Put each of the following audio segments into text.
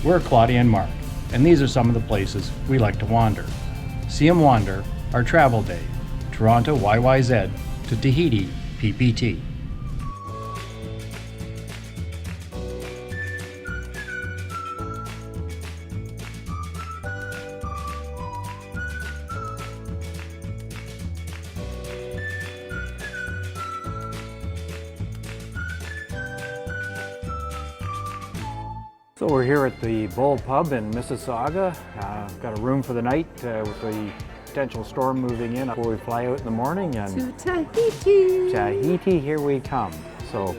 We're Claudia and Mark, and these are some of the places we like to wander. See 'em Wander, our travel day, Toronto YYZ to Tahiti PPT. So we're here at the Bull Pub in Mississauga. Got a room for the night with the potential storm moving in before we fly out in the morning. And to Tahiti. Tahiti, here we come. So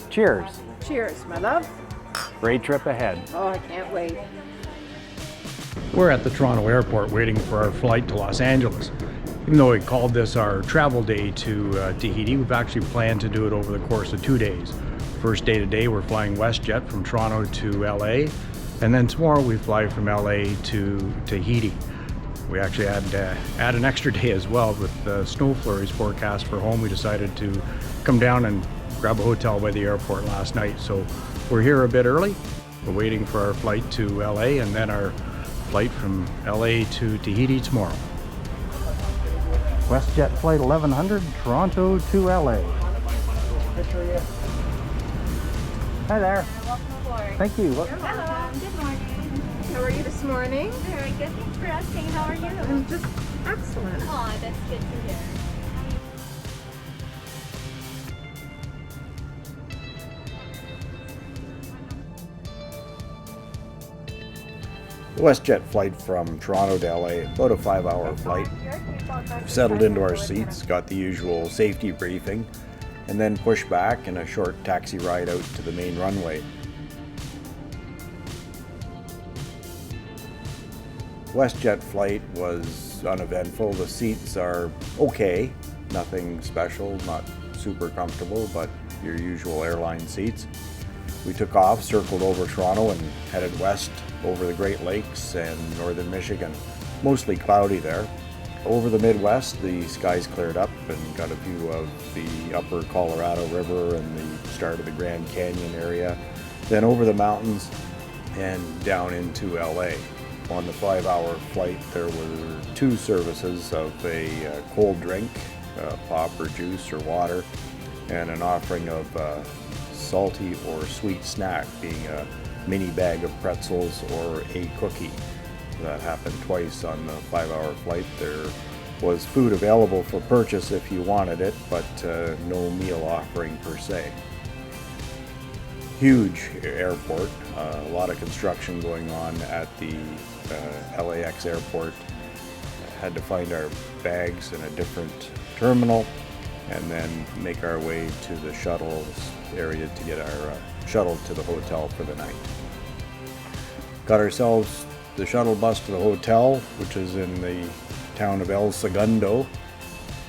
cheers. Cheers, my love. Great trip ahead. Oh, I can't wait. We're at the Toronto airport waiting for our flight to Los Angeles. Even though we called this our travel day to Tahiti, we've actually planned to do it over the course of 2 days. First day today, we're flying WestJet from Toronto to LA, and then tomorrow we fly from LA to Tahiti. We actually add an extra day as well with the snow flurries forecast for home. We decided to come down and grab a hotel by the airport last night. So we're here a bit early. We're waiting for our flight to LA and then our flight from LA to Tahiti tomorrow. WestJet flight 1100, Toronto to LA. Hi there. Welcome aboard. Thank you. You're welcome. Good morning. How are you this morning? Very good. Thanks for asking. How are you? I'm just excellent. Oh, that's good to hear. The WestJet flight from Toronto to LA, about a 5-hour flight. We've settled into our seats, got the usual safety briefing, and then pushed back and a short taxi ride out to the main runway. WestJet flight was uneventful. The seats are okay, nothing special, not super comfortable, but your usual airline seats. We took off, circled over Toronto, and headed west over the Great Lakes and northern Michigan. Mostly cloudy there. Over the Midwest, the skies cleared up and got a view of the upper Colorado River and the start of the Grand Canyon area. Then over the mountains and down into LA. On the 5-hour flight, there were 2 services of a cold drink, pop or juice or water, and an offering of salty or sweet snack, being a mini bag of pretzels or a cookie. That happened twice on the 5-hour flight. There was food available for purchase if you wanted it, but no meal offering per se. Huge airport, a lot of construction going on at the LAX airport. Had to find our bags in a different terminal and then make our way to the shuttles area to get our shuttle to the hotel for the night. Got ourselves the shuttle bus to the hotel, which is in the town of El Segundo,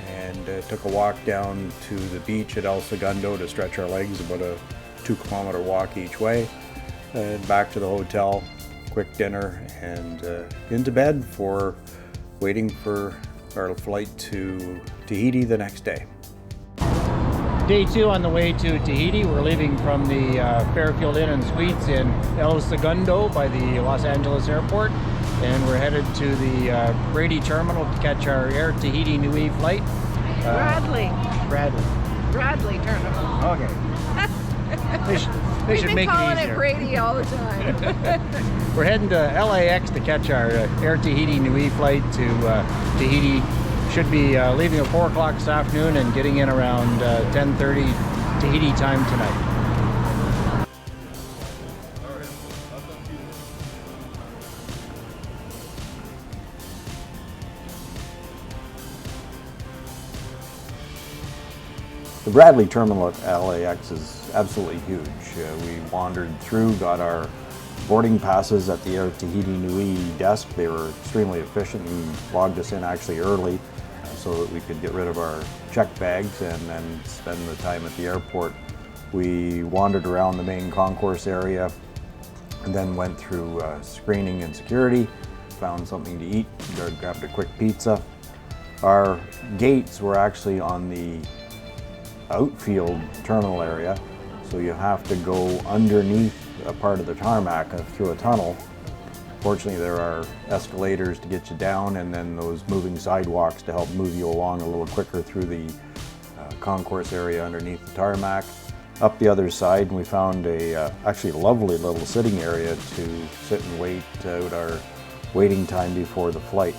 and took a walk down to the beach at El Segundo to stretch our legs, about a 2-kilometer walk each way, and back to the hotel, quick dinner, and into bed for waiting for our flight to Tahiti the next day. Day 2 on the way to Tahiti. We're leaving from the Fairfield Inn and Suites in El Segundo by the Los Angeles airport, and we're headed to the Brady terminal to catch our Air Tahiti Nui flight. Bradley Bradley. Terminal. Okay. They should We've been make calling it it easier. Brady all the time. We're heading to LAX to catch our Air Tahiti Nui flight to Tahiti. Should be leaving at 4 o'clock this afternoon and getting in around 10:30 Tahiti time tonight. The Bradley terminal at LAX is absolutely huge. We wandered through, got our boarding passes at the Air Tahiti Nui desk. They were extremely efficient and logged us in actually early so that we could get rid of our check bags and then spend the time at the airport. We wandered around the main concourse area and then went through screening and security, found something to eat, grabbed a quick pizza. Our gates were actually on the outfield terminal area, so you have to go underneath a part of the tarmac through a tunnel. Fortunately, there are escalators to get you down, and then those moving sidewalks to help move you along a little quicker through the concourse area underneath the tarmac. Up the other side, and we found a actually lovely little sitting area to sit and wait out our waiting time before the flight.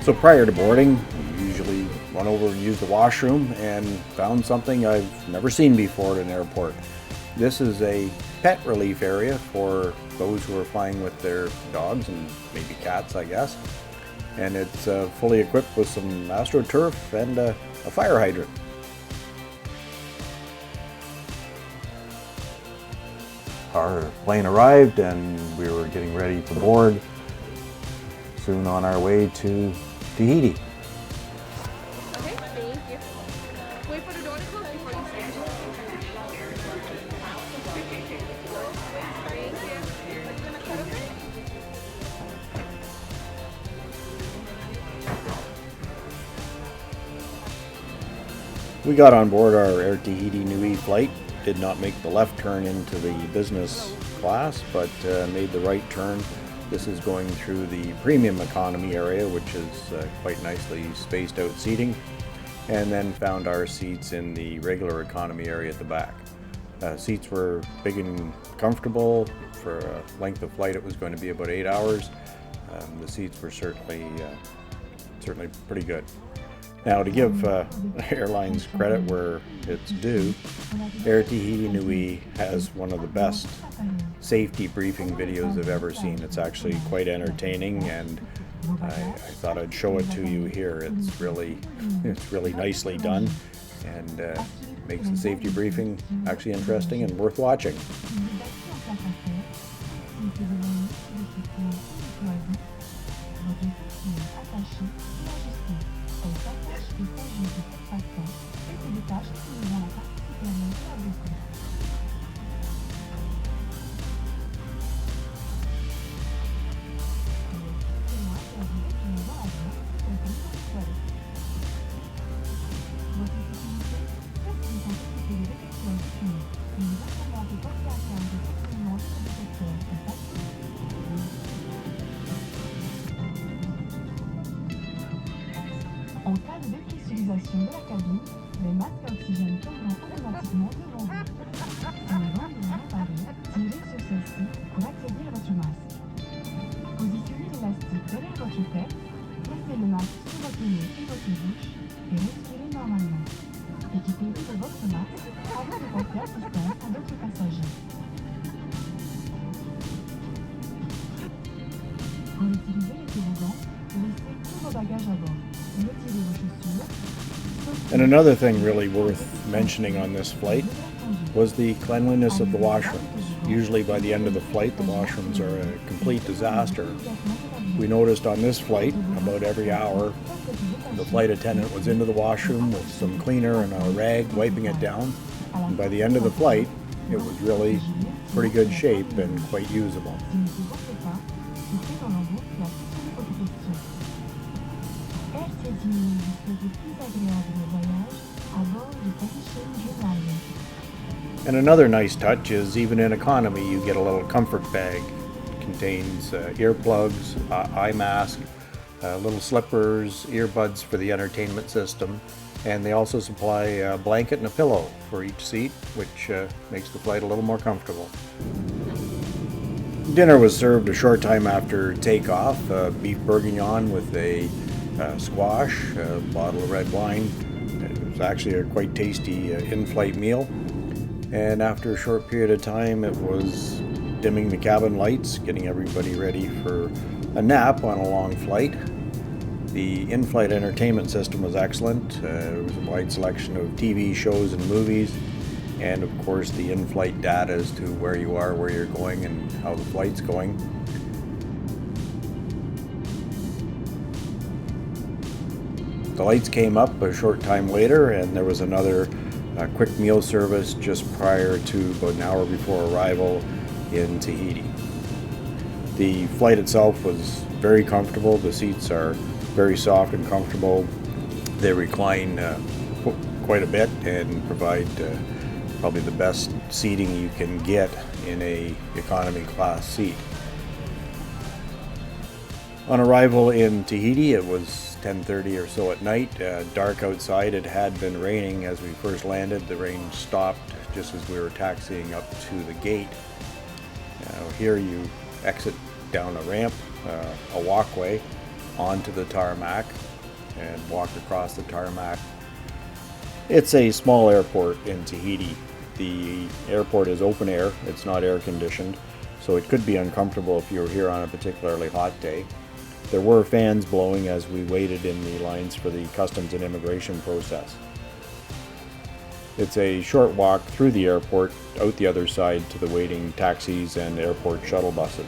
So prior to boarding, we usually run over and use the washroom and found something I've never seen before at an airport. This is a pet relief area for those who are flying with their dogs and maybe cats, I guess. And it's fully equipped with some AstroTurf and a fire hydrant. Our plane arrived and we were getting ready to board. Soon on our way to Tahiti. Okay, thank you. Wait for the door to close before you stand. Thank you. Are you gonna cut okay? We got on board our Air Tahiti Nui flight. Did not make the left turn into the business class, but made the right turn. This is going through the premium economy area, which is quite nicely spaced out seating, and then found our seats in the regular economy area at the back. Seats were big and comfortable. For a length of flight, it was going to be about 8 hours. The seats were certainly pretty good. Now, to give airlines credit where it's due, Air Tahiti Nui has one of the best safety briefing videos I've ever seen. It's actually quite entertaining, and I thought I'd show it to you here. It's really nicely done, and makes the safety briefing actually interesting and worth watching. En cas de dépressurisation de la cabine, les masques à oxygène tomberont automatiquement devant vous. Avant de vous réparer, tirez sur celle-ci pour accéder à votre masque. Positionnez l'élastique derrière votre tête, placez le masque sur votre nez et votre bouche et respirez normalement. Équipez-vous de votre masque avant de porter assistance à d'autres passagers. Pour utiliser les toboggans, laissez tous vos bagages à bord. Retirez vos chaussures. And another thing really worth mentioning on this flight was the cleanliness of the washrooms. Usually by the end of the flight, the washrooms are a complete disaster. We noticed on this flight, about every hour, the flight attendant was into the washroom with some cleaner and a rag wiping it down. And by the end of the flight, it was really pretty good shape and quite usable. And another nice touch is even in economy you get a little comfort bag. It contains earplugs, eye mask, little slippers, earbuds for the entertainment system, and they also supply a blanket and a pillow for each seat, which makes the flight a little more comfortable. Dinner was served a short time after takeoff, beef bourguignon with a squash, a bottle of red wine. It was actually a quite tasty in-flight meal. And after a short period of time, it was dimming the cabin lights, getting everybody ready for a nap on a long flight. The in-flight entertainment system was excellent. There was a wide selection of TV shows and movies, and of course the in-flight data as to where you are, where you're going, and how the flight's going. The lights came up a short time later, and there was another quick meal service just prior to about an hour before arrival in Tahiti. The flight itself was very comfortable. The seats are very soft and comfortable. They recline quite a bit and provide probably the best seating you can get in a economy class seat. On arrival in Tahiti, it was 10:30 or so at night. Dark outside. It had been raining as we first landed. The rain stopped just as we were taxiing up to the gate. Here you exit down a ramp, a walkway onto the tarmac, and walk across the tarmac. It's a small airport in Tahiti. The airport is open air. It's not air conditioned, so it could be uncomfortable if you were here on a particularly hot day. There were fans blowing as we waited in the lines for the customs and immigration process. It's a short walk through the airport, out the other side to the waiting taxis and airport shuttle buses.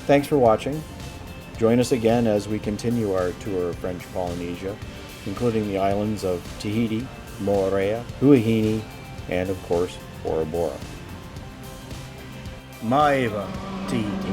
Thanks for watching. Join us again as we continue our tour of French Polynesia, including the islands of Tahiti, Moorea, Huahine, and of course, Bora Bora. Maiva, Tahiti.